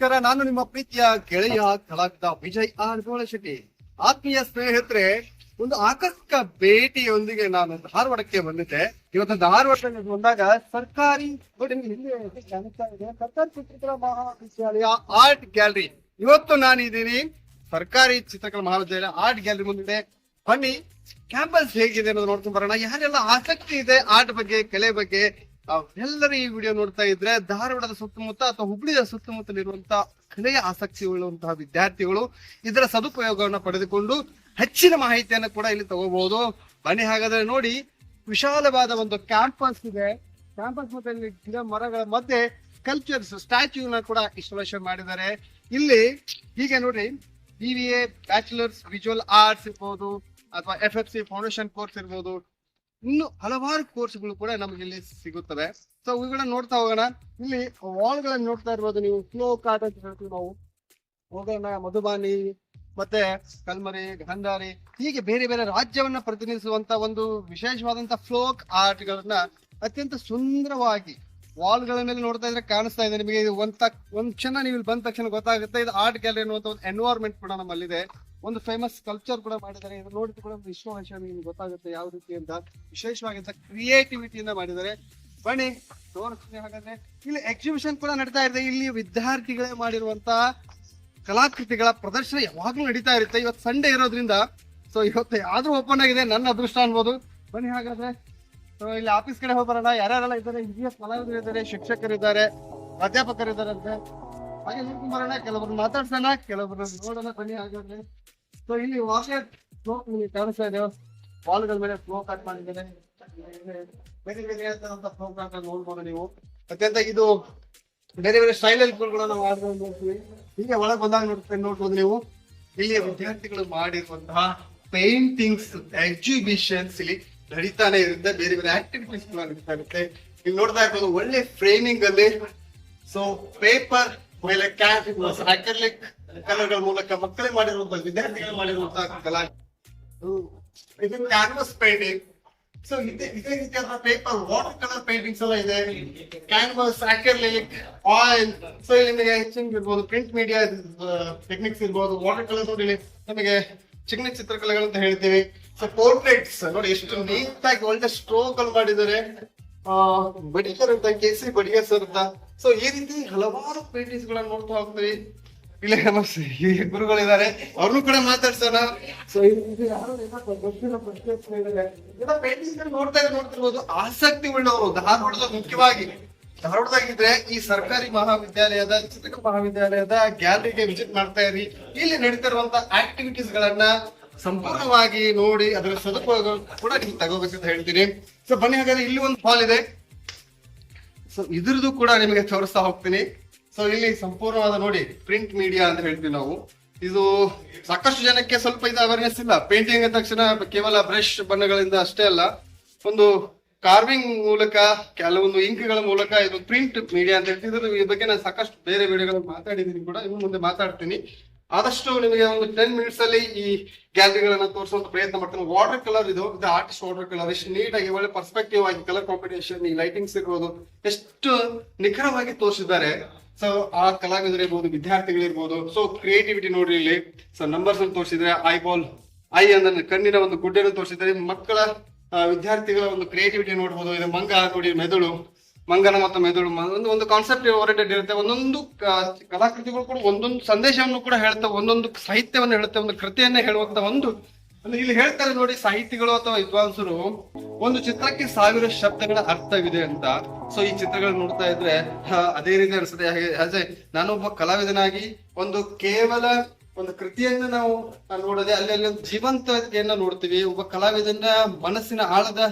ನಮಸ್ಕಾರ. ನಾನು ನಿಮ್ಮ ಪ್ರೀತಿಯ ಗೆಳೆಯ ಕಲಾವಿದ ವಿಜಯ್ ಆರ್ ಗೋಳಶೆಟ್ಟಿ. ಆತ್ಮೀಯ ಸ್ನೇಹಿತರೆ, ಒಂದು ಆಕಸ್ಮಿಕ ಭೇಟಿಯೊಂದಿಗೆ ನಾನು ಧಾರವಾಡಕ್ಕೆ ಬಂದಿದ್ದೆ. ಇವತ್ತು ಧಾರವಾಡದಲ್ಲಿ ಬಂದಾಗ ಸರ್ಕಾರಿ ಸರ್ಕಾರಿ ಚಿತ್ರಕಲಾ ಮಹಾವಿದ್ಯಾಲಯ ಆರ್ಟ್ ಗ್ಯಾಲರಿ. ಇವತ್ತು ನಾನಿದ್ದೀನಿ ಸರ್ಕಾರಿ ಚಿತ್ರಕಲಾ ಮಹಾವಿದ್ಯಾಲಯ ಆರ್ಟ್ ಗ್ಯಾಲರಿ ಮುಂದೆ. ಬನ್ನಿ, ಕ್ಯಾಂಪಸ್ ಹೇಗಿದೆ ಅನ್ನೋದು ನೋಡ್ಕೊಂಡು ಬರೋಣ. ಯಾರೆಲ್ಲ ಆಸಕ್ತಿ ಇದೆ ಆರ್ಟ್ ಬಗ್ಗೆ, ಕಲೆ ಬಗ್ಗೆ, ಎಲ್ಲರೂ ಈ ವಿಡಿಯೋ ನೋಡ್ತಾ ಇದ್ರೆ ಧಾರವಾಡದ ಸುತ್ತಮುತ್ತ ಅಥವಾ ಹುಬ್ಳಿಯ ಸುತ್ತಮುತ್ತಲಿರುವಂತಹ ಕಲೆಯ ಆಸಕ್ತಿ ಉಳ್ಳುವಂತಹ ವಿದ್ಯಾರ್ಥಿಗಳು ಇದರ ಸದುಪಯೋಗವನ್ನು ಪಡೆದುಕೊಂಡು ಹೆಚ್ಚಿನ ಮಾಹಿತಿಯನ್ನು ಕೂಡ ಇಲ್ಲಿ ತಗೋಬಹುದು. ಬನ್ನಿ, ಹಾಗಾದ್ರೆ ನೋಡಿ, ವಿಶಾಲವಾದ ಒಂದು ಕ್ಯಾಂಪಸ್ ಇದೆ. ಕ್ಯಾಂಪಸ್ ಮತ್ತೆ ಗಿಡ ಮರಗಳ ಮಧ್ಯೆ ಸ್ಕಲ್ಪ್ಚರ್ಸ್, ಸ್ಟ್ಯಾಚ್ಯೂನ ಕೂಡ ಇನ್ಸ್ಟಾಲೇಷನ್ ಮಾಡಿದ್ದಾರೆ. ಇಲ್ಲಿ ಹೀಗೆ ನೋಡಿ, BVA ಬ್ಯಾಚುಲರ್ಸ್ ವಿಜುವಲ್ ಆರ್ಟ್ಸ್ ಇರ್ಬೋದು, ಅಥವಾ FFC ಫೌಂಡೇಶನ್ ಕೋರ್ಸ್ ಇರ್ಬೋದು, ಇನ್ನು ಹಲವಾರು ಕೋರ್ಸ್ಗಳು ಕೂಡ ನಮಗೆ ಇಲ್ಲಿ ಸಿಗುತ್ತವೆ. ಸೊ ಇವುಗಳನ್ನ ನೋಡ್ತಾ ಹೋಗೋಣ. ಇಲ್ಲಿ ವಾಲ್ ಗಳನ್ನ ನೋಡ್ತಾ ಇರ್ಬೋದು ನೀವು. ಫ್ಲೋಕ್ ಆರ್ಟ್ ಅಂತ ಹೇಳ್ತೀವಿ ನಾವು. ಹೋಗೋಣ, ಮಧುಬಾನಿ ಮತ್ತೆ ಕಲ್ಮರಿ, ಗಾಂಧಾರಿ, ಹೀಗೆ ಬೇರೆ ಬೇರೆ ರಾಜ್ಯವನ್ನ ಪ್ರತಿನಿಧಿಸುವಂತ ಒಂದು ವಿಶೇಷವಾದಂತ ಫ್ಲೋಕ್ ಆರ್ಟ್ ಗಳನ್ನ ಅತ್ಯಂತ ಸುಂದರವಾಗಿ ವಾಲ್ ಗಳ ಮೇಲೆ ನೋಡ್ತಾ ಇದ್ರೆ ಕಾಣಿಸ್ತಾ ಇದೆ ನಿಮಗೆ. ಒಂದ್ ಕ್ಷಣ ನೀವು ಇಲ್ಲಿ ಬಂದ ತಕ್ಷಣ ಗೊತ್ತಾಗುತ್ತೆ ಇದು ಆರ್ಟ್ ಗ್ಯಾಲರಿ ಅನ್ನುವಂತ ಒಂದು ಎನ್ವೈರ್ಮೆಂಟ್ ಕೂಡ ನಮ್ಮಲ್ಲಿದೆ. ಒಂದು ಫೇಮಸ್ ಕಲ್ಚರ್ ಕೂಡ ಮಾಡಿದ್ದಾರೆ. ಇದು ನೋಡಿದ ಕೂಡ ಒಂದು ವಿಶ್ವ ನಿಮ್ಗೆ ಗೊತ್ತಾಗುತ್ತೆ ಯಾವ ರೀತಿ ಅಂತ ವಿಶೇಷವಾಗಿಂತ ಕ್ರಿಯೇಟಿವಿಟಿಯಿಂದ ಮಾಡಿದ್ದಾರೆ. ಬನ್ನಿ ತೋರಿಸ್ತೀನಿ. ಹಾಗಾದ್ರೆ ಇಲ್ಲಿ ಎಕ್ಸಿಬಿಷನ್ ಕೂಡ ನಡೀತಾ ಇದೆ. ಇಲ್ಲಿ ವಿದ್ಯಾರ್ಥಿಗಳೇ ಮಾಡಿರುವಂತಹ ಕಲಾಕೃತಿಗಳ ಪ್ರದರ್ಶನ ಯಾವಾಗ್ಲೂ ನಡೀತಾ ಇರುತ್ತೆ. ಇವತ್ತು ಸಂಡೇ ಇರೋದ್ರಿಂದ ಸೊ ಇವತ್ತು ಯಾವ್ದು ಓಪನ್ ಆಗಿದೆ, ನನ್ನ ಅದೃಷ್ಟ ಅನ್ಬೋದು. ಬನ್ನಿ ಹಾಗಾದ್ರೆ ಇಲ್ಲಿ ಆಫೀಸ್ ಕಡೆ ಹೋಗೋಣ. ಯಾರ್ಯಾರೆಲ್ಲ ಇದ್ದಾರೆ, ಹಿರಿಯ ಕಲಾವಿದರು ಇದ್ದಾರೆ, ಶಿಕ್ಷಕರಿದ್ದಾರೆ, ಪ್ರಾಧ್ಯಾಪಕರಿದ್ದಾರೆ ಅಂತ ಹಾಗೆ ನೋಡ್ಕೊಂಡ್ ಬರೋಣ. ಕೆಲವರು ಮಾತಾಡ್ಸೋಣ, ಕೆಲವರು ನೋಡೋಣ. ಬನ್ನಿ ಹಾಗಾದ್ರೆ. ಸೊ ಇಲ್ಲಿ ಫ್ಲೋಕ್ ನಿಮಗೆ ಕಾಣಿಸ್ತಾ ಇದೆ. ವಾಲ್ಗಳ ಮೇಲೆ ಫ್ಲೋಕ್ ಆರ್ಟ್ ಮಾಡಿದ್ದಾರೆ. ಬೇರೆ ಬೇರೆ ಫ್ಲೋಕ್ ಆರ್ಟ್ ನೋಡ್ಬೋದು ನೀವು. ಅತ್ಯಂತ ಇದು ಬೇರೆ ಬೇರೆ ಸ್ಟೈಲ್ ಅಲ್ಲಿ ಕೂಡ ನಾವು ಆಡ್ಕೊಂಡು ನೋಡ್ತೀವಿ. ಹೀಗೆ ಒಳಗೆ ಬಂದಾಗ ನೋಡ್ಬೋದು ನೀವು. ಇಲ್ಲಿ ವಿದ್ಯಾರ್ಥಿಗಳು ಮಾಡಿರುವಂತಹ ಪೇಂಟಿಂಗ್ಸ್ ಎಕ್ಸಿಬಿಷನ್ಸ್ ಇಲ್ಲಿ ನಡೀತಾನೆ ಇರುತ್ತೆ. ಬೇರೆ ಬೇರೆ ಆಕ್ಟಿವಿಟೀಸ್ ಕೂಡ ನಡೀತಾ ಇರುತ್ತೆ. ಇಲ್ಲಿ ನೋಡ್ತಾ ಇರ್ಬೋದು ಒಳ್ಳೆ ಫ್ರೇಮಿಂಗ್ ಅಲ್ಲಿ. ಸೊ ಪೇಪರ್ ಮೇಲೆ ಅಕ್ರಿಲಿಕ್ ಕಲರ್ಗಳ ಮೂಲಕ ಮಕ್ಕಳಿಗೆ ಮಾಡಿರುವಂತಹ, ವಿದ್ಯಾರ್ಥಿಗಳು ಮಾಡಿರುವಂತಹ ಕಲಾ, ಇದು ಕ್ಯಾನ್ವಸ್ ಪೇಂಟಿಂಗ್. ಸೊ ಇದೇ ರೀತಿಯಾದ ಪೇಪರ್ ವಾಟರ್ ಕಲರ್ ಪೇಂಟಿಂಗ್ಸ್ ಎಲ್ಲ ಇದೆ. Canvass, acrylic, oil. ಸೊ ಇಲ್ಲಿ ನಿಮಗೆ ಹೆಚ್ಚಿಂಗ್ ಇರ್ಬೋದು, ಪ್ರಿಂಟ್ ಮೀಡಿಯಾ ಟೆಕ್ನಿಕ್ಸ್ ಇರ್ಬೋದು. ವಾಟರ್ ಕಲರ್ ನೋಡಿ ನಮಗೆ ಚಿಕ್ಕ ಚಿತ್ರಕಲೆಗಳಂತ ಹೇಳ್ತೀವಿ. ಸೊ ಪೋರ್ಟ್ರೇಟ್ಸ್ ನೋಡಿ ಎಷ್ಟು ನೀಟಾಗಿ ಒಳ್ಳೆ ಸ್ಟ್ರೋಕ್ ಅಲ್ಲಿ ಮಾಡಿದ್ದಾರೆ. ಬಡಿಗರ್ ಅಂತ, KC ಬಡಿಗರ್ ಸರ್ ಅಂತ. ಸೊ ಈ ರೀತಿ ಹಲವಾರು ಪೇಂಟಿಂಗ್ಸ್ ಗಳನ್ನ ನೋಡ್ತಾ ಹೋಗ್ತೀವಿ. ಇಲ್ಲಿ ನಮ್ಮ ಗುರುಗಳಿದ್ದಾರೆ, ಅವ್ರನ್ನು ಕೂಡ ಮಾತಾಡ್ಸೋಣ. ಸೊ ಪೇಂಟಿಂಗ್ಸ್ ನೋಡ್ತಿರ್ಬೋದು. ಆಸಕ್ತಿ ಉಳ್ಳವರು ಧಾರವಾಡದ, ಮುಖ್ಯವಾಗಿ ಧಾರವಾಡದಾಗಿದ್ರೆ ಈ ಸರ್ಕಾರಿ ಮಹಾವಿದ್ಯಾಲಯದ ಚಿತ್ರಕಲಾ ಮಹಾವಿದ್ಯಾಲಯದ ಗ್ಯಾಲರಿಗೆ ವಿಸಿಟ್ ಮಾಡ್ತಾ ಇರಿ. ಇಲ್ಲಿ ನಡೀತಿರುವಂತ ಆಕ್ಟಿವಿಟೀಸ್ ಗಳನ್ನ ಸಂಪೂರ್ಣವಾಗಿ ನೋಡಿ ಅದರ ಸದುಪಯೋಗ ಕೂಡ ನೀವು ತಗೋಬೇಕಂತ ಹೇಳ್ತೀನಿ. ಸೊ ಬನ್ನಿ ಹಾಗಾದ್ರೆ ಇಲ್ಲಿ ಒಂದು ಹಾಲ್ ಇದೆ. ಸೊ ಇದ್ರದ್ದು ಕೂಡ ನಿಮಗೆ ತೋರಿಸ್ತಾ ಹೋಗ್ತೀನಿ. ಸೊ ಇಲ್ಲಿ ಸಂಪೂರ್ಣವಾದ ನೋಡಿ ಪ್ರಿಂಟ್ ಮೀಡಿಯಾ ಅಂತ ಹೇಳ್ತೀವಿ ನಾವು. ಇದು ಸಾಕಷ್ಟು ಜನಕ್ಕೆ ಸ್ವಲ್ಪ ಇದು ಅವೇರ್ನೆಸ್ ಇಲ್ಲ. ಪೇಂಟಿಂಗ್ ಅಂದ ತಕ್ಷಣ ಕೇವಲ ಬ್ರಷ್ ಬಣ್ಣಗಳಿಂದ ಅಷ್ಟೇ ಅಲ್ಲ, ಒಂದು ಕಾರ್ವಿಂಗ್ ಮೂಲಕ, ಕೆಲವೊಂದು ಇಂಕ್ಗಳ ಮೂಲಕ ಇದು ಪ್ರಿಂಟ್ ಮೀಡಿಯಾ ಅಂತ ಹೇಳ್ತಿದ್ರು. ಈ ಬಗ್ಗೆ ನಾನು ಸಾಕಷ್ಟು ಬೇರೆ ವಿಡಿಯೋಗಳನ್ನು ಮಾತಾಡಿದ್ದೀನಿ ಕೂಡ, ಇನ್ನು ಮುಂದೆ ಮಾತಾಡ್ತೀನಿ. ಆದಷ್ಟು ನಿಮಗೆ ಒಂದು 10 minutes ಅಲ್ಲಿ ಈ ಗ್ಯಾಲರಿಗಳನ್ನ ತೋರಿಸುವಂತ ಪ್ರಯತ್ನ ಮಾಡ್ತೀನಿ. ವಾಟರ್ ಕಲರ್ ಇದು ಆರ್ಟಿಸ್ಟ್ ವಾಟರ್ ಕಲರ್ ಎಷ್ಟು ನೀಟಾಗಿ ಒಳ್ಳೆ ಪರ್ಸ್ಪೆಕ್ಟಿವ್ ಆಗಿ ಕಲರ್ ಕಾಂಬಿನೇಷನ್, ಈ ಲೈಟಿಂಗ್ಸ್ ಇರ್ಬೋದು ಎಷ್ಟು ನಿಖರವಾಗಿ ತೋರಿಸಿದ್ದಾರೆ. ಸೊ ಆ ಕಲಾವಿದರು ಇರ್ಬೋದು, ವಿದ್ಯಾರ್ಥಿಗಳಿರ್ಬೋದು. ಸೊ ಕ್ರಿಯೇಟಿವಿಟಿ ನೋಡ್ರಿ ಇಲ್ಲಿ. ಸೊ ನಂಬರ್ಸ್ ಅನ್ನು ತೋರಿಸಿದ್ರೆ, ಐ ಅಂದ್ರೆ ಕಣ್ಣಿನ ಒಂದು ಗುಡ್ಡೆಯನ್ನು ತೋರಿಸಿದ್ದಾರೆ. ಮಕ್ಕಳ ವಿದ್ಯಾರ್ಥಿಗಳ ಒಂದು ಕ್ರಿಯೇಟಿವಿಟಿ ನೋಡ್ಬೋದು. ಇದು ಮಂಗ ನೋಡಿ, ಮೆದುಳು, ಮಂಗನ ಮತ್ತು ಮೆದುಳು ಒಂದು ಕಾನ್ಸೆಪ್ಟ್ ಓರಿಯೆಂಟೆಡ್ ಇರುತ್ತೆ. ಒಂದೊಂದು ಕಲಾಕೃತಿಗಳು ಕೂಡ ಒಂದೊಂದು ಸಂದೇಶವನ್ನು ಕೂಡ ಹೇಳ್ತವೆ, ಒಂದೊಂದು ಸಾಹಿತ್ಯವನ್ನು ಹೇಳುತ್ತೆ, ಒಂದು ಕೃತಿಯನ್ನೇ ಹೇಳುವಂತ ಒಂದು ಇಲ್ಲಿ ಹೇಳ್ತಾರೆ ನೋಡಿ. ಸಾಹಿತಿಗಳು ಅಥವಾ ವಿದ್ವಾಂಸರು ಒಂದು ಚಿತ್ರಕ್ಕೆ 1000 ಶಬ್ದಗಳ ಅರ್ಥವಿದೆ ಅಂತ. ಸೊ ಈ ಚಿತ್ರಗಳನ್ನ ನೋಡ್ತಾ ಇದ್ರೆ ಅದೇ ರೀತಿ ಅನಿಸುತ್ತೆ. ನಾನೊಬ್ಬ ಕಲಾವಿದನಾಗಿ ಒಂದು ಕೇವಲ ಒಂದು ಕೃತಿಯನ್ನ ನಾವು ನೋಡದೆ ಅಲ್ಲಿ ಒಂದು ಜೀವಂತತೆಯನ್ನ ನೋಡ್ತೀವಿ. ಒಬ್ಬ ಕಲಾವಿದನ ಮನಸ್ಸಿನ ಆಳದ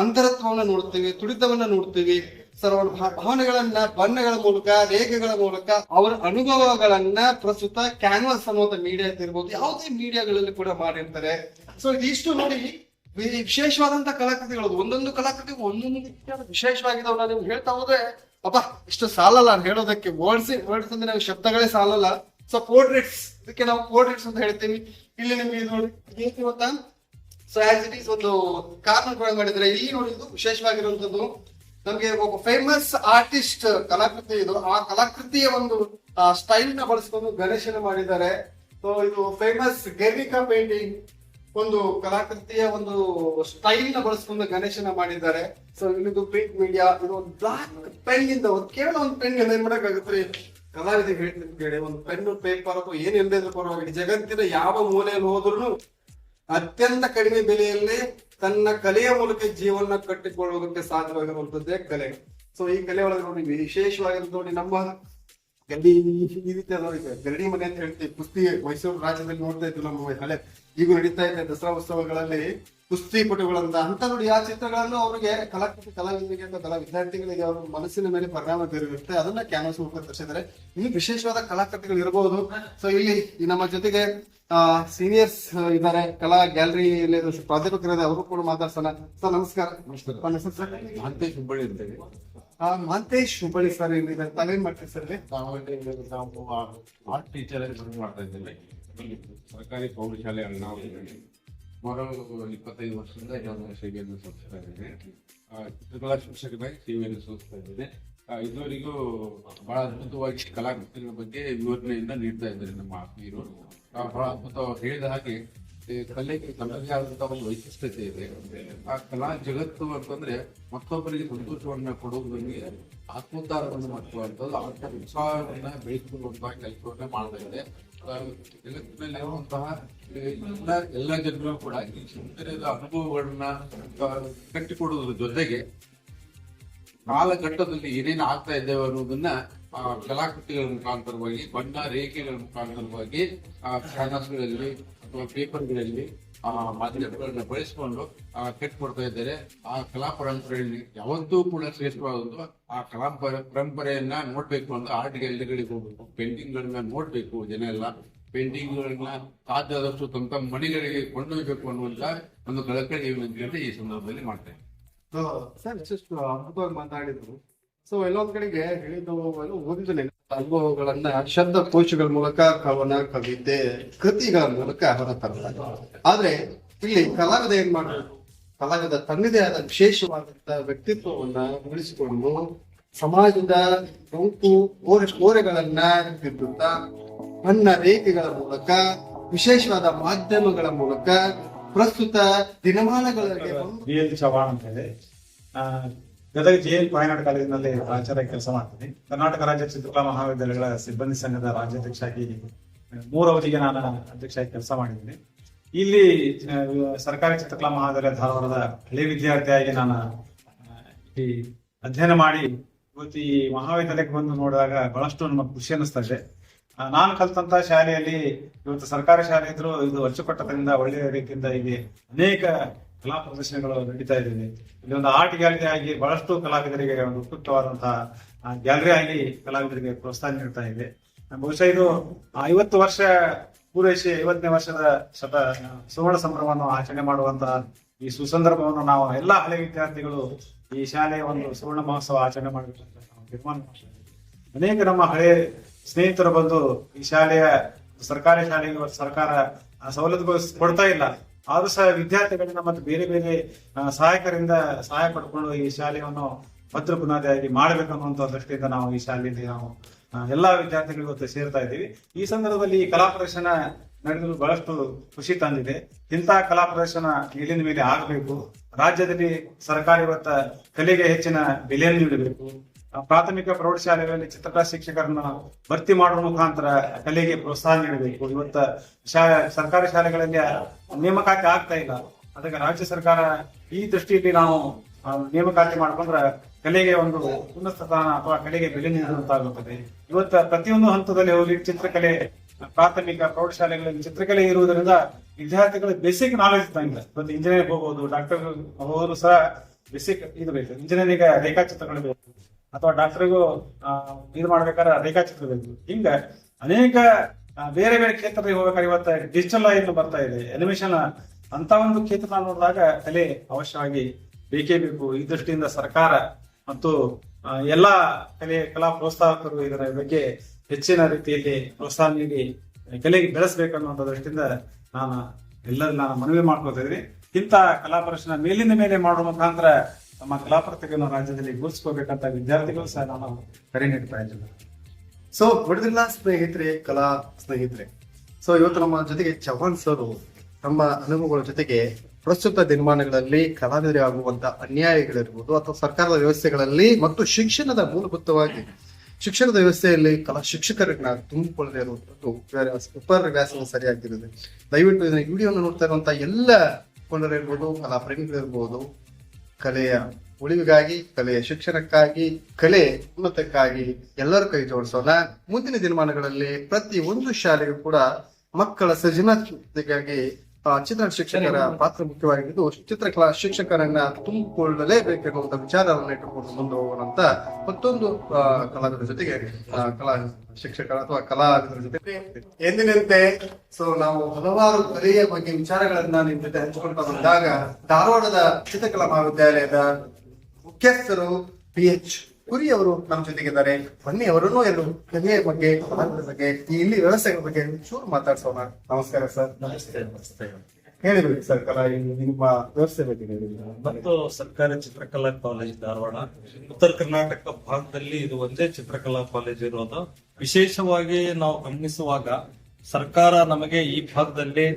ಅಂತರತ್ವವನ್ನ ನೋಡ್ತೀವಿ, ತುಡಿತವನ್ನ ನೋಡ್ತೀವಿ. ಸರ್ ಅವರ ಭಾವನೆಗಳನ್ನ ಬಣ್ಣಗಳ ಮೂಲಕ, ರೇಖೆಗಳ ಮೂಲಕ ಅವರ ಅನುಭವಗಳನ್ನ ಪ್ರಸ್ತುತ ಕ್ಯಾನ್ವಾಸ್ ಅನ್ನುವಂತ ಮೀಡಿಯಾ ಇರ್ಬೋದು, ಯಾವುದೇ ಮೀಡಿಯಾಗಳಲ್ಲಿ ಕೂಡ ಮಾಡಿರ್ತಾರೆ. ಸೊ ಇದಿಷ್ಟು ನೋಡಿ ವಿಶೇಷವಾದಂತಹ ಕಲಾಕೃತಿಗಳು. ಒಂದೊಂದು ಕಲಾಕೃತಿ ಒಂದೊಂದು ವಿಶೇಷವಾಗಿದ್ದಾವ. ನೀವು ಹೇಳ್ತಾ ಹೋದ್ರೆ ಅಪ್ಪ ಇಷ್ಟು ಸಾಲಲ್ಲ ಹೇಳೋದಕ್ಕೆ. ವರ್ಡ್ಸ್ ಅಂದ್ರೆ ನಾವು ಶಬ್ದಗಳೇ ಸಾಲಲ್ಲ. ಸೊ ಪೋರ್ಟ್ರೇಟ್ಸ್, ಇದಕ್ಕೆ ನಾವು ಪೋರ್ಟ್ರೇಟ್ಸ್ ಅಂತ ಹೇಳ್ತೀವಿ. ಇಲ್ಲಿ ನಿಮ್ಗೆ ನೋಡಿ ಸೊ ಆಸ್ ಇಟ್ ಈಸ್ ಒಂದು ಕಾರ್ನರ್ ಮಾಡಿದ್ರೆ ಇಲ್ಲಿ ನೋಡಿ ಇದು ವಿಶೇಷವಾಗಿರುವಂತದ್ದು. ನಮ್ಗೆ ಒಬ್ಬ ಫೇಮಸ್ ಆರ್ಟಿಸ್ಟ್ ಕಲಾಕೃತಿ ಇದು. ಆ ಕಲಾಕೃತಿಯ ಒಂದು ಸ್ಟೈಲ್ ನ ಬಳಸ್ಕೊಂಡು ಗಣೇಶನ ಮಾಡಿದ್ದಾರೆ. ಸೊ ಇದು ಫೇಮಸ್ ಗೆರ್ನಿಕಾ ಪೇಂಟಿಂಗ್ ಒಂದು ಕಲಾಕೃತಿಯ ಒಂದು ಸ್ಟೈಲ್ ನ ಬಳಸ್ಕೊಂಡು ಗಣೇಶನ ಮಾಡಿದ್ದಾರೆ. ಸೊ ಇಲ್ಲಿದು ಪ್ರಿಂಟ್ ಮೀಡಿಯಾ, ಇದು ಒಂದು ಬ್ಲಾಕ್ ಪೆನ್ ಇಂದ ಕೇವಲ ಒಂದು ಪೆನ್ ಏನ್ ಮಾಡಕ್ಕಾಗತ್ರಿ ಕಲಾವಿದ ಹೇಳ್ತಿದ್ದೇನೆ. ಒಂದು ಪೆನ್ ಪೇಪರ್ ಅಥವಾ ಏನ್ ಇಲ್ಲದೆ ಇದ್ರೂ ಪರವಾಗಿ ಜಗತ್ತಿನ ಯಾವ ಮೂಲೆಯಲ್ಲಿ ಹೋದ್ರು ಅತ್ಯಂತ ಕಡಿಮೆ ಬೆಲೆಯಲ್ಲಿ ತನ್ನ ಕಲೆಯ ಮೂಲಕ ಜೀವನ ಕಟ್ಟಿಕೊಳ್ಳುವುದಕ್ಕೆ ಸಾಧ್ಯವಾಗಿರುವಂತದ್ದೇ ಕಲೆ. ಸೊ ಈ ಕಲೆ ಒಳಗೆ ನೋಡಿ ವಿಶೇಷವಾಗಿರೋದು ನೋಡಿ, ನಮ್ಮ ಗಲ್ಲಿ ಈ ರೀತಿಯಾದ ಗರಡಿ ಮನೆ ಅಂತ ಹೇಳ್ತೀವಿ. ಕುಸ್ತಿ ಮೈಸೂರು ರಾಜ್ಯದಲ್ಲಿ ನೋಡ್ತಾ ಇದ್ವಿ ನಮ್ಮ ಹಳೆ ಈಗ ನಡೀತಾ ಇದೆ ದಸರಾ ಉತ್ಸವಗಳಲ್ಲಿ ಕುಸ್ತಿ ಪಟುಗಳಂತ ಅಂತ ನೋಡಿ. ಆ ಚಿತ್ರಗಳನ್ನು ಅವರಿಗೆ ಕಲಾವಿದರಿಗೆ ಅಥವಾ ಕಲಾ ವಿದ್ಯಾರ್ಥಿಗಳಿಗೆ ಅವರ ಮನಸ್ಸಿನ ಮೇಲೆ ಪರಿಣಾಮ ಬೀರುತ್ತೆ. ಅದನ್ನ ಕ್ಯಾನ್ವಾಸ್ ಮೂಲಕ ತೋರಿಸಿದ್ದಾರೆ. ಇನ್ನು ವಿಶೇಷವಾದ ಕಲಾಕೃತಿಗಳು ಇರಬಹುದು. ಸೊ ಇಲ್ಲಿ ನಮ್ಮ ಜೊತೆಗೆ ಸೀನಿಯರ್ಸ್ ಇದ್ದಾರೆ, ಕಲಾ ಗ್ಯಾಲರಿ ಪ್ರಾಧ್ಯಾಪಕರಿದ್ದಾರೆ, ಅವರು ಕೂಡ ಮಾತಾಡ್ಸೋಣ. ಸರ್ ನಮಸ್ಕಾರ. ಮಹಂತೇಶ್ ಹುಬ್ಬಳ್ಳಿ ಇರ್ತೇವೆ. ಮಹಂತೇಶ್ ಹುಬ್ಬಳ್ಳಿ ಸರ್, ಇಲ್ಲಿ ತಾವೇನ್ ಮಾಡ್ತೀವಿ ಸರ್? ನಾವು ಆರ್ಟ್ ಟೀಚರ್ ಆಗಿ ಮಾಡ್ತಾ ಇದ್ದೇವೆ. ಸರ್ಕಾರಿ ಪ್ರೌಢಶಾಲೆಯಲ್ಲಿ ನಾವು ಸುಮಾರು 25 ವರ್ಷದಿಂದ ಸೇವೆಯನ್ನು ಸಲ್ಲಿಸ್ತಾ ಇದ್ದೇನೆ. ಚಿತ್ರಕಲಾ ಶಿಕ್ಷಕರಾಗಿ ಸೇವೆಯನ್ನು ಸಲ್ಲಿಸ್ತಾ ಇದ್ದೇನೆ. ಇದುವರೆಗೂ ಬಹಳ ಅದ್ಭುತವಾಗಿ ಕಲಾಕೃತಿಗಳ ಬಗ್ಗೆ ವಿವರಣೆಯನ್ನ ನೀಡ್ತಾ ಇದ್ದಾರೆ ನಮ್ಮ ಆತ್ಮೀಯರು. ಬಹಳ ಅದ್ಭುತ ಹೇಳಿದ ಹಾಗೆ ಕಲೆಗೆ ತನ್ನದೇ ಆದಂತಹ ಒಂದು ವೈಶಿಷ್ಟ್ಯತೆ ಇದೆ. ಆ ಕಲಾ ಜಗತ್ತು ಅಂತಂದ್ರೆ ಮತ್ತೊಬ್ಬರಿಗೆ ಸಂತೋಷವನ್ನ ಕೊಡುವುದಕ್ಕೆ ಆತ್ಮೋದ್ಧಾರವನ್ನು ಮಾಡುವಂಥದ್ದು, ಆತ್ಮೋತ್ಸಾಹವನ್ನ ಬೆಳೆಸಿಕೊಳ್ಳುವಂತಹ ಕೆಲಸವನ್ನ ಮಾಡ್ತಾ ಇದೆ. ಜಗತ್ತಿನಲ್ಲಿರುವಂತಹ ಎಲ್ಲ ಜನರು ಕೂಡ ಈ ಸೌಂದರ್ಯದ ಅನುಭವಗಳನ್ನ ಕಟ್ಟಿಕೊಡುವುದ್ರ ಜೊತೆಗೆ ಕಾಲಘಟ್ಟದಲ್ಲಿ ಏನೇನು ಆಗ್ತಾ ಇದ್ದೇವೆ ಅನ್ನೋದನ್ನ ಕಲಾಕೃತಿಗಳ ಮುಖಾಂತರವಾಗಿ, ಬಣ್ಣ ರೇಖೆಗಳ ಮುಖಾಂತರವಾಗಿ ಕ್ಯಾನ್ವಾಸ್ಗಳಲ್ಲಿ ಅಥವಾ ಪೇಪರ್ಗಳಲ್ಲಿ ಮಾಧ್ಯಮಗಳನ್ನ ಬಳಸಿಕೊಂಡು ಕಟ್ಟಿಕೊಡ್ತಾ ಇದ್ದಾರೆ. ಆ ಕಲಾ ಪರಂಪರೆಯಲ್ಲಿ ಯಾವತ್ತೂ ಕೂಡ ಶ್ರೇಷ್ಠವಾದದ್ದು. ಆ ಕಲಾ ಪರಂಪರೆಯನ್ನ ನೋಡ್ಬೇಕು ಅಂದ್ರೆ ಆರ್ಟ್ ಗ್ಯಾಲರಿಗಳಿಗೆ ಹೋಗ್ಬೇಕು, ಪೇಂಟಿಂಗ್ ಗಳನ್ನ ನೋಡ್ಬೇಕು. ಜನ ಎಲ್ಲ ಪೇಂಟಿಂಗ್ ಗಳನ್ನ ಸಾಧ್ಯ ಆದಷ್ಟು ತಮ್ಮ ಮನೆಗಳಿಗೆ ಕೊಂಡೊಯ್ಬೇಕು ಅನ್ನುವಂತ ಒಂದು ಕಳಕಳಿ ಅಂತ ಈ ಸಂದರ್ಭದಲ್ಲಿ ಮಾಡ್ತೇನೆ. ಸರ್ ಎಷ್ಟು ಅದ್ಭುತವಾಗಿ ಮಾತಾಡಿದ್ರು. ಸೊ ಎಲ್ಲೊಂದ್ ಕಡೆಗೆ ಹೇಳಿದ್ದು ಓದಿದ ಅನುಭವಗಳನ್ನ ಶಬ್ದ ಕೋಶಗಳ ಮೂಲಕ ಕವನ, ಕವಿತೆ, ಕೃತಿಗಳ ಮೂಲಕ ಹೊರತರ್ತಾರೆ. ಆದ್ರೆ ಇಲ್ಲಿ ಕಲಾವಿದ ಏನ್ ಮಾಡ್ಬೇಕು, ಕಲಾವಿದ ತನ್ನದೇ ಆದ ವಿಶೇಷವಾದಂತ ವ್ಯಕ್ತಿತ್ವವನ್ನ ಉಳಿಸಿಕೊಂಡು ಸಮಾಜದ ಸೋಂಕು ಓರೆಗಳನ್ನ ತಿದ್ದುತ್ತಾ ಬಣ್ಣ ರೇಖೆಗಳ ಮೂಲಕ, ವಿಶೇಷವಾದ ಮಾಧ್ಯಮಗಳ ಮೂಲಕ ಪ್ರಸ್ತುತ ದಿನಮಾನಗಳಿಗೆ ಚವಾಣ್ ಅಂತ ಹೇಳಿ ಗದಗ ಜೆಎಲ್ ಪಾಯನಾಡ್ ಕಾಲೇಜಿನಲ್ಲಿ ಪ್ರಾಚಾರ್ಯ ಕೆಲಸ ಮಾಡ್ತೀನಿ. ಕರ್ನಾಟಕ ರಾಜ್ಯ ಚಿತ್ರಕಲಾ ಮಹಾವಿದ್ಯಾಲಯಗಳ ಸಿಬ್ಬಂದಿ ಸಂಘದ ರಾಜ್ಯಾಧ್ಯಕ್ಷರಾಗಿ 3 ಅವಧಿಗೆ ನಾನು ಅಧ್ಯಕ್ಷರಾಗಿ ಕೆಲಸ ಮಾಡಿದ್ದೀನಿ. ಇಲ್ಲಿ ಸರ್ಕಾರಿ ಚಿತ್ರಕಲಾ ಮಹಾವಿದ್ಯಾಲಯ ಧಾರವಾಡದ ಹಳೆ ವಿದ್ಯಾರ್ಥಿಯಾಗಿ ನಾನು ಈ ಅಧ್ಯಯನ ಮಾಡಿ ಇವತ್ತು ಈ ಮಹಾವಿದ್ಯಾಲಯಕ್ಕೆ ಬಂದು ನೋಡಿದಾಗ ಬಹಳಷ್ಟು ನಮಗೆ ಖುಷಿ ಅನ್ನಿಸ್ತಾ ಇದೆ. ನಾನು ಕಲಿತಂತ ಶಾಲೆಯಲ್ಲಿ ಇವತ್ತು ಸರ್ಕಾರಿ ಶಾಲೆ ಇದ್ರು ಇದು ಅಚ್ಚುಕಟ್ಟದಿಂದ ಒಳ್ಳೆಯ ರೀತಿಯಿಂದ ಇಲ್ಲಿ ಅನೇಕ ಕಲಾ ಪ್ರದರ್ಶನಗಳು ನಡೀತಾ ಇದ್ದೇವೆ. ಇಲ್ಲಿ ಒಂದು ಆರ್ಟ್ ಗ್ಯಾಲರಿ ಆಗಿ ಬಹಳಷ್ಟು ಕಲಾವಿದರಿಗೆ ಒಂದು ಉತ್ಕೃಷ್ಟವಾದಂತಹ ಗ್ಯಾಲರಿ ಆಗಿ ಕಲಾವಿದರಿಗೆ ಪ್ರೋತ್ಸಾಹ ನೀಡ್ತಾ ಇದೆ. ಬಹುಶಃ ಇದು 50 ವರ್ಷ ಪೂರೈಸಿ 50ನೇ ವರ್ಷದ ಸುವರ್ಣ ಸಂಭ್ರಮವನ್ನು ಆಚರಣೆ ಮಾಡುವಂತಹ ಈ ಸುಸಂದರ್ಭವನ್ನು ನಾವು ಎಲ್ಲ ಹಳೆ ವಿದ್ಯಾರ್ಥಿಗಳು ಈ ಶಾಲೆಯ ಒಂದು ಸುವರ್ಣ ಮಹೋತ್ಸವ ಆಚರಣೆ ಮಾಡಬೇಕಂತ ನಾವು ತೀರ್ಮಾನ ಮಾಡಿದ್ದೇವೆ. ಅನೇಕ ನಮ್ಮ ಹಳೆ ಸ್ನೇಹಿತರು ಬಂದು ಈ ಶಾಲೆಯ ಸರ್ಕಾರಿ ಶಾಲೆಗೆ ಸರ್ಕಾರ ಸವಲತ್ತುಗಳು ಕೊಡ್ತಾ ಇಲ್ಲ, ಆದ್ರೂ ಸಹ ವಿದ್ಯಾರ್ಥಿಗಳಿಂದ ಮತ್ತು ಬೇರೆ ಬೇರೆ ಸಹಾಯಕರಿಂದ ಸಹಾಯ ಪಡ್ಕೊಂಡು ಈ ಶಾಲೆಯನ್ನು ಭದ್ರ ಬುನಾದಿಯಾಗಿ ಮಾಡಬೇಕನ್ನುವಂತ ದೃಷ್ಟಿಯಿಂದ ನಾವು ಈ ಶಾಲೆಯಲ್ಲಿ ನಾವು ಎಲ್ಲಾ ವಿದ್ಯಾರ್ಥಿಗಳು ಇವತ್ತು ಸೇರ್ತಾ ಇದ್ದೀವಿ. ಈ ಸಂದರ್ಭದಲ್ಲಿ ಈ ಕಲಾ ಪ್ರದರ್ಶನ ನಡೆದು ಬಹಳಷ್ಟು ಖುಷಿ ತಂದಿದೆ. ಇಂತಹ ಕಲಾ ಪ್ರದರ್ಶನ ಮೇಲಿನ ಮೇಲೆ ಆಗಬೇಕು. ರಾಜ್ಯದಲ್ಲಿ ಸರ್ಕಾರ ಇವತ್ತ ಕಲೆಗೆ ಹೆಚ್ಚಿನ ಬೆಲೆಯನ್ನು ನೀಡಬೇಕು. ಪ್ರಾಥಮಿಕ ಪ್ರೌಢಶಾಲೆಗಳಲ್ಲಿ ಚಿತ್ರಕಲಾ ಶಿಕ್ಷಕರನ್ನ ಭರ್ತಿ ಮಾಡುವ ಮುಖಾಂತರ ಕಲೆಗೆ ಪ್ರೋತ್ಸಾಹ ನೀಡಬೇಕು. ಇವತ್ತ ಸರ್ಕಾರಿ ಶಾಲೆಗಳಲ್ಲಿ ನೇಮಕಾತಿ ಆಗ್ತಾ ಇಲ್ಲ. ಅದಕ್ಕೆ ರಾಜ್ಯ ಸರ್ಕಾರ ಈ ದೃಷ್ಟಿಯಲ್ಲಿ ನಾವು ನೇಮಕಾತಿ ಮಾಡ್ಕೊಂಡ್ರೆ ಕಲೆಗೆ ಒಂದು ಉನ್ನತ ಸ್ಥಾನ ಅಥವಾ ಕಲೆಗೆ ಬೆಲೆ ನೀಡುವಂತಾಗುತ್ತದೆ. ಇವತ್ತ ಪ್ರತಿಯೊಂದು ಹಂತದಲ್ಲಿ ಹೋಗಿ ಚಿತ್ರಕಲೆ ಪ್ರಾಥಮಿಕ ಪ್ರೌಢಶಾಲೆಗಳಲ್ಲಿ ಚಿತ್ರಕಲೆ ಇರುವುದರಿಂದ ವಿದ್ಯಾರ್ಥಿಗಳ ಬೇಸಿಕ್ ನಾಲೆಜ್ ಇದ್ದಂಗಿಲ್ಲ. ಇವತ್ತು ಇಂಜಿನಿಯರಿಂಗ್ ಹೋಗಬಹುದು, ಡಾಕ್ಟರ್ ಹೋಗೋರು ಸಹ ಬೇಸಿಕ್ ಇದು ಬೇಕು. ಇಂಜಿನಿಯರಿಂಗ್ ರೇಖಾಚಿತ್ರಗಳು ಬೇಕು, ಅಥವಾ ಡಾಕ್ಟರ್ಗೂ ಇದು ಮಾಡ್ಬೇಕಾದ್ರೆ ರೇಖಾಚಿತ್ರ ಬೇಕು. ಹಿಂಗ ಅನೇಕ ಬೇರೆ ಬೇರೆ ಕ್ಷೇತ್ರದಲ್ಲಿ ಹೋಗ್ಬೇಕಾದ್ರೆ ಇವತ್ತು ಡಿಜಿಟಲ್ ಆಗಿ ಬರ್ತಾ ಇದೆ, ಅನಿಮೇಷನ್ ಅಂತ ಒಂದು ಕ್ಷೇತ್ರ ನೋಡಿದಾಗ ಕಲೆ ಅವಶ್ಯವಾಗಿ ಬೇಕೇ ಬೇಕು. ಈ ದೃಷ್ಟಿಯಿಂದ ಸರ್ಕಾರ ಮತ್ತು ಎಲ್ಲಾ ಕಲಾ ಪ್ರೋತ್ಸಾಹಕರು ಇದರ ಬಗ್ಗೆ ಹೆಚ್ಚಿನ ರೀತಿಯಲ್ಲಿ ಪ್ರೋತ್ಸಾಹ ನೀಡಿ ಕಲೆಗೆ ಬೆಳೆಸಬೇಕನ್ನುವಂತ ದೃಷ್ಟಿಯಿಂದ ನಾನು ಮನವಿ ಮಾಡ್ಕೊತಾ ಇದ್ದೀನಿ. ಇಂಥ ಕಲಾ ಪ್ರದರ್ಶನ ಮೇಲಿಂದ ಮೇಲೆ ಮಾಡುವ ಮುಖಾಂತರ ನಮ್ಮ ಕಲಾಪ್ರತಿಭೆಯನ್ನು ರಾಜ್ಯದಲ್ಲಿ ಗುರುತಿಸ್ಕೋಬೇಕಂತ ವಿದ್ಯಾರ್ಥಿಗಳು ಸಹ ನಾನು ಕರೆ ನೀಡ್ತಾ ಇದ್ದೇನೆ. ಸೊ ಬಿಡುದಿಲ್ಲ ಸ್ನೇಹಿತರೆ, ಕಲಾ ಸ್ನೇಹಿತರೆ. ಸೊ ಇವತ್ತು ನಮ್ಮ ಜೊತೆಗೆ ಚವ್ಹಾಣ್ ಸರ್ ತಮ್ಮ ಅನುಭವಗಳ ಜೊತೆಗೆ ಪ್ರಸ್ತುತ ದಿನಮಾನಗಳಲ್ಲಿ ಕಲಾವಿದರಿಗೆ ಆಗುವಂತ ಅನ್ಯಾಯಗಳಿರ್ಬೋದು ಅಥವಾ ಸರ್ಕಾರದ ವ್ಯವಸ್ಥೆಗಳಲ್ಲಿ ಮತ್ತು ಶಿಕ್ಷಣದ ಮೂಲಭೂತವಾಗಿ ಶಿಕ್ಷಣದ ವ್ಯವಸ್ಥೆಯಲ್ಲಿ ಕಲಾ ಶಿಕ್ಷಕರನ್ನ ತುಂಬಿಕೊಳ್ಳದೆ ಇರುವಂತದ್ದು ಉಪನ್ಯಾಸ ಸರಿಯಾಗಿರುತ್ತೆ. ದಯವಿಟ್ಟು ಇದನ್ನ ವಿಡಿಯೋನ ನೋಡ್ತಾ ಇರುವಂತಹ ಎಲ್ಲ ಕೊಂಡರಿರ್ಬೋದು, ಕಲಾ ಪ್ರೇಮಿಗಳಿರ್ಬೋದು, ಕಲೆಯ ಉಳಿವಿಗಾಗಿ, ಕಲೆಯ ಶಿಕ್ಷಣಕ್ಕಾಗಿ, ಕಲೆ ಉನ್ನತಕ್ಕಾಗಿ ಎಲ್ಲರೂ ಕೈ ಜೋಡಿಸೋಣ. ಮುಂದಿನ ದಿನಮಾನಗಳಲ್ಲಿ ಪ್ರತಿ ಒಂದು ಶಾಲೆಗೂ ಕೂಡ ಮಕ್ಕಳ ಸೃಜನಾತ್ಮಕತೆಗಾಗಿ ಚಿತ್ರ ಶಿಕ್ಷಕರ ಪಾತ್ರ ಮುಖ್ಯವಾಗಿದ್ದು ಚಿತ್ರಕಲಾ ಶಿಕ್ಷಕರನ್ನ ತುಂಬಿಕೊಳ್ಳಲೇಬೇಕೆನ್ನುವಂತ ವಿಚಾರವನ್ನು ಇಟ್ಟುಕೊಂಡು ಮುಂದೆ ಹೋಗೋಣ ಅಂತ ಮತ್ತೊಂದು ಕಲಾವಿದರ ಜೊತೆಗೆ ಕಲಾ ಶಿಕ್ಷಕರ ಅಥವಾ ಕಲಾವಿದರ ಜೊತೆ ಎಂದಿನಂತೆ ಸೊ ನಾವು ಹಲವಾರು ಕಲೆಯ ಬಗ್ಗೆ ವಿಚಾರಗಳನ್ನ ನಿಮ್ ಜೊತೆ ಹಂಚಿಕೊಳ್ತಾ ಬಂದಾಗ ಧಾರವಾಡದ ಚಿತ್ರಕಲಾ ಮಹಾವಿದ್ಯಾಲಯದ ಮುಖ್ಯಸ್ಥರು PH ಕುರಿ ಅವರು ನಮ್ಮ ಜೊತೆಗಿದ್ದಾರೆ. ಬನ್ನಿ ಅವರನ್ನು ಎರಡು ಕಲೆಯ ಬಗ್ಗೆ, ಕಲಾವಿದರ ಬಗ್ಗೆ, ಇಲ್ಲಿ ವ್ಯವಸ್ಥೆಗಳ ಬಗ್ಗೆ ಚೂರು ಮಾತಾಡ್ಸೋಣ. ನಮಸ್ಕಾರ ಸರ್. ನಮಸ್ತೆ. ಹೇಳಿದ್ರಿ ಸರ್, ಕಲಾ ನಿಮ್ಮ ವ್ಯವಸ್ಥೆ ಬಗ್ಗೆ ಹೇಳಿದ್ರಿ. ಮತ್ತು ಸರ್ಕಾರಿ ಚಿತ್ರಕಲಾ ಕಾಲೇಜ್ ಧಾರವಾಡ, ಉತ್ತರ ಕರ್ನಾಟಕ ಭಾಗದಲ್ಲಿ ಇದು ಒಂದೇ ಚಿತ್ರಕಲಾ ಕಾಲೇಜ್ ಇರೋದು. ವಿಶೇಷವಾಗಿ ನಾವು ಗಮನಿಸುವಾಗ ಸರ್ಕಾರ ನಮಗೆ ಈ ಭಾಗದಲ್ಲಿ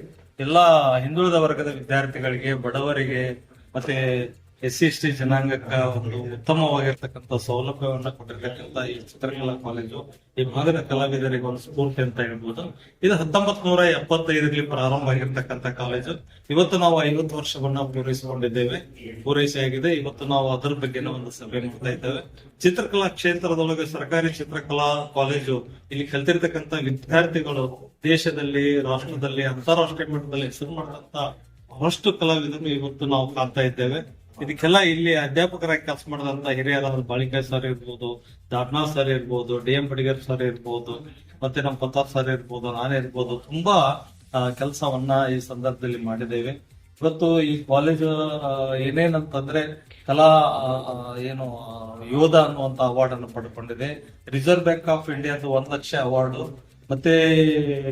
ಎಲ್ಲಾ ಹಿಂದುಳಿದ ವರ್ಗದ ವಿದ್ಯಾರ್ಥಿಗಳಿಗೆ, ಬಡವರಿಗೆ ಮತ್ತೆ SC/ST ಜನಾಂಗಕ್ಕ ಒಂದು ಉತ್ತಮವಾಗಿರ್ತಕ್ಕಂಥ ಸೌಲಭ್ಯವನ್ನ ಕೊಟ್ಟಿರ್ತಕ್ಕಂಥ ಈ ಚಿತ್ರಕಲಾ ಕಾಲೇಜು ಈ ಭಾಗದ ಕಲಾವಿದರಿಗೆ ಒಂದು ಸ್ಫೂರ್ತಿ ಅಂತ ಹೇಳ್ಬೋದು. ಇದು 1975ರಲ್ಲಿ ಪ್ರಾರಂಭ ಆಗಿರ್ತಕ್ಕಂಥ ಕಾಲೇಜು. ಇವತ್ತು ನಾವು 50 ವರ್ಷವನ್ನ ಪೂರೈಸಿಯಾಗಿದೆ. ಇವತ್ತು ನಾವು ಅದರ ಬಗ್ಗೆನೇ ಒಂದು ಸಭೆ ಮಾಡ್ತಾ ಇದ್ದೇವೆ. ಚಿತ್ರಕಲಾ ಕ್ಷೇತ್ರದೊಳಗೆ ಸರ್ಕಾರಿ ಚಿತ್ರಕಲಾ ಕಾಲೇಜು ಇಲ್ಲಿ ಕಲ್ತಿರ್ತಕ್ಕಂಥ ವಿದ್ಯಾರ್ಥಿಗಳು ದೇಶದಲ್ಲಿ, ರಾಷ್ಟ್ರದಲ್ಲಿ, ಅಂತಾರಾಷ್ಟ್ರೀಯ ಮಟ್ಟದಲ್ಲಿ ಹೆಸರು ಮಾಡತಕ್ಕಂಥ ಬಹಳಷ್ಟು ಕಲಾವಿದರು ಇವತ್ತು ನಾವು ಕಾಣ್ತಾ ಇದ್ದೇವೆ. ಇದಕ್ಕೆಲ್ಲ ಇಲ್ಲಿ ಅಧ್ಯಾಪಕರಾಗಿ ಕೆಲಸ ಮಾಡಿದಂತ ಹಿರಿಯರಾದ ಬಾಳಿಕಾಯಿ ಸರ್ ಇರ್ಬೋದು, ದಾಟ್ನಾಥ್ ಸರ್ ಇರ್ಬೋದು, DM ಬಡಿಗೇರ್ ಸರ್ ಇರ್ಬೋದು, ಮತ್ತೆ ನಮ್ಮ ಪ್ರತಾಪ್ ಸರ್ ಇರ್ಬೋದು, ನಾನೇ ಇರ್ಬೋದು, ತುಂಬಾ ಕೆಲಸವನ್ನ ಈ ಸಂದರ್ಭದಲ್ಲಿ ಮಾಡಿದ್ದೇವೆ. ಇವತ್ತು ಈ ಕಾಲೇಜು ಏನೇನಂತಂದ್ರೆ ಕಲಾ ಯೋಧ ಅನ್ನುವಂತ ಅವಾರ್ಡ್ ಅನ್ನು ಪಡ್ಕೊಂಡಿದೆ. ರಿಸರ್ವ್ ಬ್ಯಾಂಕ್ ಆಫ್ ಇಂಡಿಯಾದ 1 ಲಕ್ಷ ಅವಾರ್ಡು, ಮತ್ತೆ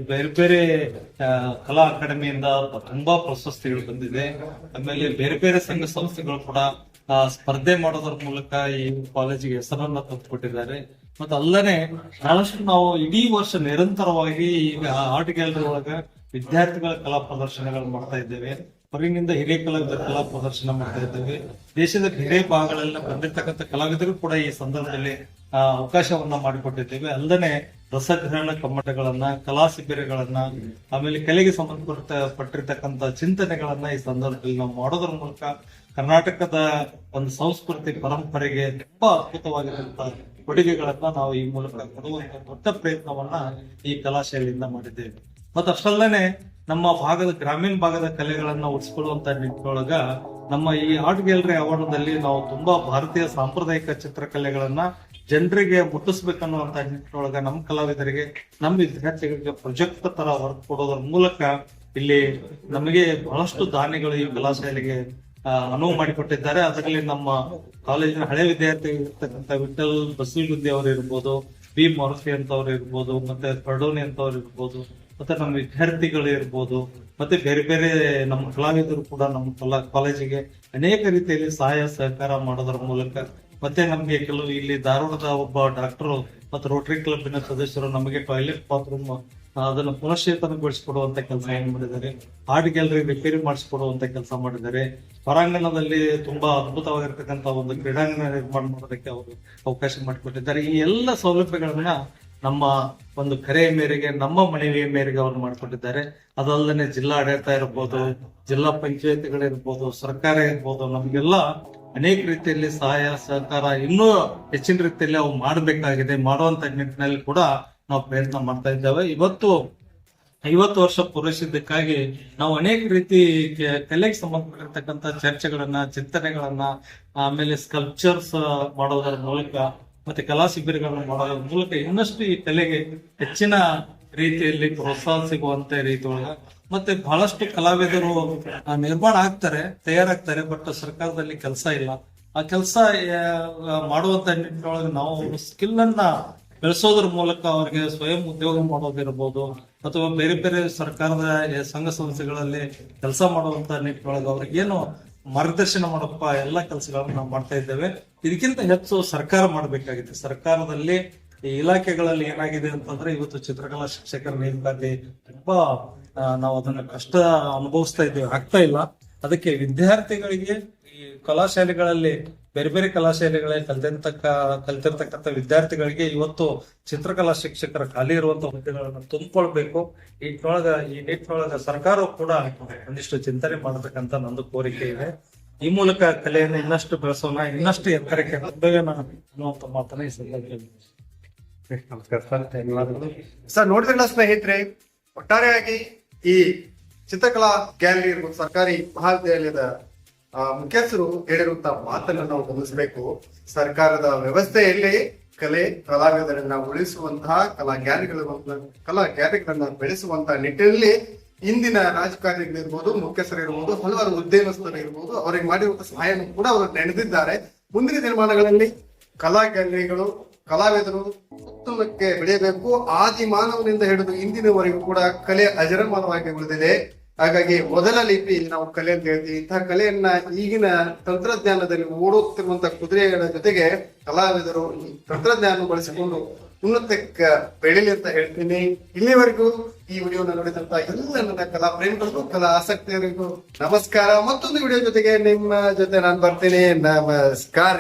ಬೇರೆ ಬೇರೆ ಕಲಾ ಅಕಾಡೆಮಿಯಿಂದ ತುಂಬಾ ಪ್ರಶಸ್ತಿಗಳು ಬಂದಿದೆ. ಆಮೇಲೆ ಬೇರೆ ಬೇರೆ ಸಂಘ ಸಂಸ್ಥೆಗಳು ಕೂಡ ಸ್ಪರ್ಧೆ ಮಾಡೋದ್ರ ಮೂಲಕ ಈ ಕಾಲೇಜಿಗೆ ಹೆಸರನ್ನ ತಂದುಕೊಟ್ಟಿದ್ದಾರೆ. ಮತ್ತೆ ಅಲ್ಲದೆ ಬಹಳಷ್ಟು ನಾವು ಇಡೀ ವರ್ಷ ನಿರಂತರವಾಗಿ ಈಗ ಆರ್ಟ್ ಗ್ಯಾಲರಿ ಒಳಗ ವಿದ್ಯಾರ್ಥಿಗಳ ಕಲಾ ಪ್ರದರ್ಶನಗಳು ಮಾಡ್ತಾ ಇದ್ದೇವೆ. ಹೊರಗಿನಿಂದ ಹಿರಿಯ ಕಲಾವಿದರ ಕಲಾ ಪ್ರದರ್ಶನ ಮಾಡ್ತಾ ಇದ್ದೇವೆ. ದೇಶದ ಬೇರೆ ಭಾಗಗಳಲ್ಲಿ ಬಂದಿರ್ತಕ್ಕಂಥ ಕಲಾವಿದರು ಕೂಡ ಈ ಸಂದರ್ಭದಲ್ಲಿ ಅವಕಾಶವನ್ನ ಮಾಡಿಕೊಟ್ಟಿದ್ದೇವೆ. ಅಲ್ಲದೆ ರಸಗ್ರಹಣ ಕಮ್ಮಟಗಳನ್ನ, ಕಲಾ ಶಿಬಿರಗಳನ್ನ, ಆಮೇಲೆ ಕಲೆಗೆ ಸಂಬಂಧಪಟ್ಟಿರ್ತಕ್ಕಂಥ ಚಿಂತನೆಗಳನ್ನ ಈ ಸಂದರ್ಭದಲ್ಲಿ ನಾವು ಮಾಡೋದ್ರ ಮೂಲಕ ಕರ್ನಾಟಕದ ಒಂದು ಸಂಸ್ಕೃತಿ ಪರಂಪರೆಗೆ ತುಂಬಾ ಅದ್ಭುತವಾಗಿರುವಂತಹ ಕೊಡುಗೆಗಳನ್ನ ನಾವು ಈ ಮೂಲಕ ಕೊಡುವಂತ ದೊಡ್ಡ ಪ್ರಯತ್ನವನ್ನ ಈ ಕಲಾಶೈಲಿಯಿಂದ ಮಾಡಿದ್ದೇವೆ. ಮತ್ತು ಅಷ್ಟಲ್ಲದೆ ನಮ್ಮ ಭಾಗದ ಗ್ರಾಮೀಣ ಭಾಗದ ಕಲೆಗಳನ್ನ ಉಳಿಸ್ಕೊಳ್ಳುವಂತ ನಿಟ್ಟಿನೊಳಗ ನಮ್ಮ ಈ ಆರ್ಟ್ ಗ್ಯಾಲರಿ ಆವರಣದಲ್ಲಿ ನಾವು ತುಂಬಾ ಭಾರತೀಯ ಸಾಂಪ್ರದಾಯಿಕ ಚಿತ್ರಕಲೆಗಳನ್ನ ಜನರಿಗೆ ಮುಟ್ಟಿಸ್ಬೇಕನ್ನುವಂತ ನಿಟ್ಟಿನೊಳಗ ನಮ್ಮ ಕಲಾವಿದರಿಗೆ, ನಮ್ಮ ವಿದ್ಯಾರ್ಥಿಗಳಿಗೆ ಪ್ರೊಜೆಕ್ಟ್ ತರ ವರ್ಕ್ ಕೊಡೋದ್ರ ಮೂಲಕ ಇಲ್ಲಿ ನಮಗೆ ಬಹಳಷ್ಟು ದಾನಿಗಳು ಈ ಕಲಾಶಾಲೆಗೆ ಅನುವು ಮಾಡಿಕೊಟ್ಟಿದ್ದಾರೆ. ಅದರಲ್ಲಿ ನಮ್ಮ ಕಾಲೇಜಿನ ಹಳೆ ವಿದ್ಯಾರ್ಥಿ ಇರ್ತಕ್ಕಂಥ ವಿಠಲ್ ಬಸವಗುಂದಿ ಅವರು ಇರ್ಬೋದು, B ಮಾರುತಿ ಅಂತವ್ರು ಇರ್ಬೋದು, ಮತ್ತೆ ಪರ್ಡೋನಿ ಅಂತವ್ರು ಇರ್ಬೋದು, ಮತ್ತೆ ನಮ್ಮ ವಿದ್ಯಾರ್ಥಿಗಳು ಇರ್ಬೋದು, ಮತ್ತೆ ಬೇರೆ ಬೇರೆ ನಮ್ಮ ಕಲಾವಿದರು ಕೂಡ ನಮ್ಮ ಕಾಲೇಜಿಗೆ ಅನೇಕ ರೀತಿಯಲ್ಲಿ ಸಹಾಯ ಸಹಕಾರ ಮಾಡೋದ್ರ ಮೂಲಕ, ಮತ್ತೆ ನಮ್ಗೆ ಕೆಲವು ಇಲ್ಲಿ ಧಾರವಾಡದ ಒಬ್ಬ ಡಾಕ್ಟರು ಮತ್ತು ರೋಟರಿ ಕ್ಲಬ್ಬಿನ ಸದಸ್ಯರು ನಮಗೆ ಟಾಯ್ಲೆಟ್ ಬಾತ್ರೂಮ್ ಅದನ್ನು ಪುನಶ್ಚೇತನಗೊಳಿಸಿಕೊಡುವಂತ ಕೆಲಸ ಏನ್ ಮಾಡಿದ್ದಾರೆ. ಆರ್ಟ್ ಗ್ಯಾಲರಿ ರಿಪೇರಿ ಮಾಡಿಸಿಕೊಡುವಂತ ಕೆಲಸ ಮಾಡಿದ್ದಾರೆ. ಹೊರಾಂಗಣದಲ್ಲಿ ತುಂಬಾ ಅದ್ಭುತವಾಗಿರ್ತಕ್ಕಂಥ ಒಂದು ಕ್ರೀಡಾಂಗಣ ನಿರ್ಮಾಣ ಮಾಡೋದಕ್ಕೆ ಅವರು ಅವಕಾಶ ಮಾಡಿಕೊಟ್ಟಿದ್ದಾರೆ. ಈ ಎಲ್ಲ ಸೌಲಭ್ಯಗಳನ್ನ ನಮ್ಮ ಒಂದು ಕರೆಯ ಮೇರೆಗೆ, ನಮ್ಮ ಮನವಿಯ ಮೇರೆಗೆ ಅವರು ಮಾಡಿಕೊಟ್ಟಿದ್ದಾರೆ. ಅದಲ್ಲದೆ ಜಿಲ್ಲಾ ಆಡಳಿತ ಇರ್ಬೋದು, ಜಿಲ್ಲಾ ಪಂಚಾಯತ್ಗಳಿರ್ಬೋದು, ಸರ್ಕಾರ ಇರ್ಬೋದು, ನಮ್ಗೆಲ್ಲ ಅನೇಕ ರೀತಿಯಲ್ಲಿ ಸಹಾಯ ಸಹಕಾರ ಇನ್ನೂ ಹೆಚ್ಚಿನ ರೀತಿಯಲ್ಲಿ ಅವು ಮಾಡಬೇಕಾಗಿದೆ. ಮಾಡುವಂತ ನಿಟ್ಟಿನಲ್ಲಿ ಕೂಡ ನಾವು ಪ್ರಯತ್ನ ಮಾಡ್ತಾ ಇದ್ದೇವೆ. ಇವತ್ತು 50 ವರ್ಷ ಪೂರೈಸಿದ್ದಕ್ಕಾಗಿ ನಾವು ಅನೇಕ ರೀತಿ ಕಲೆಗೆ ಸಂಬಂಧಪಟ್ಟಿರ್ತಕ್ಕಂಥ ಚರ್ಚೆಗಳನ್ನ, ಚಿಂತನೆಗಳನ್ನ, ಆಮೇಲೆ ಸ್ಕಲ್ಪ್ಚರ್ಸ್ ಮಾಡೋದರ ಮೂಲಕ, ಮತ್ತೆ ಕಲಾ ಶಿಬಿರಗಳನ್ನ ಮಾಡೋದ್ರ ಮೂಲಕ ಇನ್ನಷ್ಟು ಈ ಕಲೆಗೆ ಹೆಚ್ಚಿನ ರೀತಿಯಲ್ಲಿ ಪ್ರೋತ್ಸಾಹ ಸಿಗುವಂತ ರೀತಿಯೊಳಗ, ಮತ್ತೆ ಬಹಳಷ್ಟು ಕಲಾವಿದರು ನಿರ್ಮಾಣ ಆಗ್ತಾರೆ, ತಯಾರಾಗ್ತಾರೆ, ಬಟ್ ಸರ್ಕಾರದಲ್ಲಿ ಕೆಲಸ ಇಲ್ಲ. ಆ ಕೆಲಸ ಮಾಡುವಂತ ನಿಟ್ಟಿನೊಳಗೆ ನಾವು ಸ್ಕಿಲ್ ಅನ್ನ ಬೆಳೆಸೋದ್ರ ಮೂಲಕ ಅವರಿಗೆ ಸ್ವಯಂ ಉದ್ಯೋಗ ಮಾಡೋದಿರ್ಬೋದು, ಅಥವಾ ಬೇರೆ ಬೇರೆ ಸರ್ಕಾರದ ಸಂಘ ಸಂಸ್ಥೆಗಳಲ್ಲಿ ಕೆಲಸ ಮಾಡುವಂತ ನಿಟ್ಟಿನೊಳಗೆ ಅವ್ರಿಗೇನು ಮಾರ್ಗದರ್ಶನ ಮಾಡಪ್ಪ ಎಲ್ಲಾ ಕೆಲಸಗಳನ್ನ ನಾವು ಮಾಡ್ತಾ ಇದ್ದೇವೆ. ಇದಕ್ಕಿಂತ ಹೆಚ್ಚು ಸರ್ಕಾರ ಮಾಡಬೇಕಾಗಿದೆ. ಸರ್ಕಾರದಲ್ಲಿ ಈ ಇಲಾಖೆಗಳಲ್ಲಿ ಏನಾಗಿದೆ ಅಂತಂದ್ರೆ ಇವತ್ತು ಚಿತ್ರಕಲಾ ಶಿಕ್ಷಕರ ನೇಮಕಾತಿ ತುಂಬಾ ನಾವು ಅದನ್ನ ಕಷ್ಟ ಅನುಭವಿಸ್ತಾ ಇದ್ದೇವೆ, ಆಗ್ತಾ ಇಲ್ಲ. ಅದಕ್ಕೆ ವಿದ್ಯಾರ್ಥಿಗಳಿಗೆ ಈ ಕಲಾಶಾಲೆಗಳಲ್ಲಿ ಬೇರೆ ಬೇರೆ ಕಲಾಶಾಲೆಗಳಲ್ಲಿ ಕಲ್ತಿರ್ತಕ್ಕಂಥ ವಿದ್ಯಾರ್ಥಿಗಳಿಗೆ ಇವತ್ತು ಚಿತ್ರಕಲಾ ಶಿಕ್ಷಕರ ಖಾಲಿ ಇರುವಂತಹ ಹುದ್ದೆಗಳನ್ನು ತುಂಬಿಕೊಳ್ಬೇಕು. ಈ ನಿಟ್ಟಿನೊಳಗ ಸರ್ಕಾರವು ಕೂಡ ಒಂದಿಷ್ಟು ಚಿಂತನೆ ಮಾಡತಕ್ಕಂತ ನಂದು ಕೋರಿಕೆ ಇದೆ. ಈ ಮೂಲಕ ಕಲೆಯನ್ನು ಇನ್ನಷ್ಟು ಬೆಳೆಸೋಣ, ಇನ್ನಷ್ಟು ಎತ್ತರಕ್ಕೆ ಕೊಂಡೊಯ್ಯೋಣ ಅನ್ನುವಂತ ಮಾತನ್ನ ಈ ಸಂದರ್ಭದಲ್ಲಿ. ನಮಸ್ಕಾರ ಸರ್, ಧನ್ಯವಾದಗಳು ಸರ್. ನೋಡಿದ್ರಲ್ಲ ಸ್ನೇಹಿತರೆ, ಒಟ್ಟಾರೆಯಾಗಿ ಈ ಚಿತ್ರಕಲಾ ಗ್ಯಾಲರಿ ಇರ್ಬೋದು, ಸರ್ಕಾರಿ ಮಹಾವಿದ್ಯಾಲಯದ ಮುಖ್ಯಸ್ಥರು ಹೇಳಿರುವಂತಹ ಮಾತನ್ನು ನಾವು ಗಮನಿಸಬೇಕು. ಸರ್ಕಾರದ ವ್ಯವಸ್ಥೆಯಲ್ಲಿ ಕಲೆ ಕಲಾವಿದರನ್ನ ಉಳಿಸುವಂತಹ ಕಲಾ ಗ್ಯಾಲರಿಗಳನ್ನ ಬೆಳೆಸುವಂತಹ ನಿಟ್ಟಿನಲ್ಲಿ ಇಂದಿನ ರಾಜಕಾರಣಿಗಳಿರ್ಬೋದು, ಮುಖ್ಯಸ್ಥರಿರ್ಬೋದು, ಹಲವಾರು ಉದ್ಯಮಸ್ಥರು ಇರ್ಬೋದು, ಅವರಿಗೆ ಮಾಡಿರುವಂತಹ ಸಹಾಯವನ್ನು ಕೂಡ ಅವರು ನೆನೆದಿದ್ದಾರೆ. ಮುಂದಿನ ದಿನಮಾನಗಳಲ್ಲಿ ಕಲಾ ಗ್ಯಾಲರಿಗಳು, ಕಲಾವಿದರು ಉತ್ತಮಕ್ಕೆ ಬೆಳೆಯಬೇಕು. ಆದಿ ಮಾನವನಿಂದ ಹಿಡಿದು ಇಂದಿನವರೆಗೂ ಕೂಡ ಕಲೆ ಅಜರಮಾನವಾಗಿ ಉಳಿದಿದೆ. ಹಾಗಾಗಿ ಮೊದಲ ಲಿಪಿ ನಾವು ಕಲೆ ಅಂತ ಹೇಳ್ತೀವಿ. ಇಂತಹ ಕಲೆಯನ್ನ ಈಗಿನ ತಂತ್ರಜ್ಞಾನದಲ್ಲಿ ಓಡುತ್ತಿರುವಂತಹ ಕುದುರೆಗಳ ಜೊತೆಗೆ ಕಲಾವಿದರು ಈ ತಂತ್ರಜ್ಞಾನ ಬಳಸಿಕೊಂಡು ಉನ್ನತಕ್ಕೆ ಬೆಳೀಲಿ ಅಂತ ಹೇಳ್ತೀನಿ. ಇಲ್ಲಿವರೆಗೂ ಈ ವಿಡಿಯೋನ ನೋಡಿದಂತ ಎಲ್ಲ ನನ್ನ ಕಲಾ ಪ್ರೇಮಿಗಳಿಗೂ, ಕಲಾ ಆಸಕ್ತಿಯವರಿಗೂ ನಮಸ್ಕಾರ. ಮತ್ತೊಂದು ವಿಡಿಯೋ ಜೊತೆಗೆ ನಿಮ್ಮ ಜೊತೆ ನಾನು ಬರ್ತೀನಿ. ನಮಸ್ಕಾರ.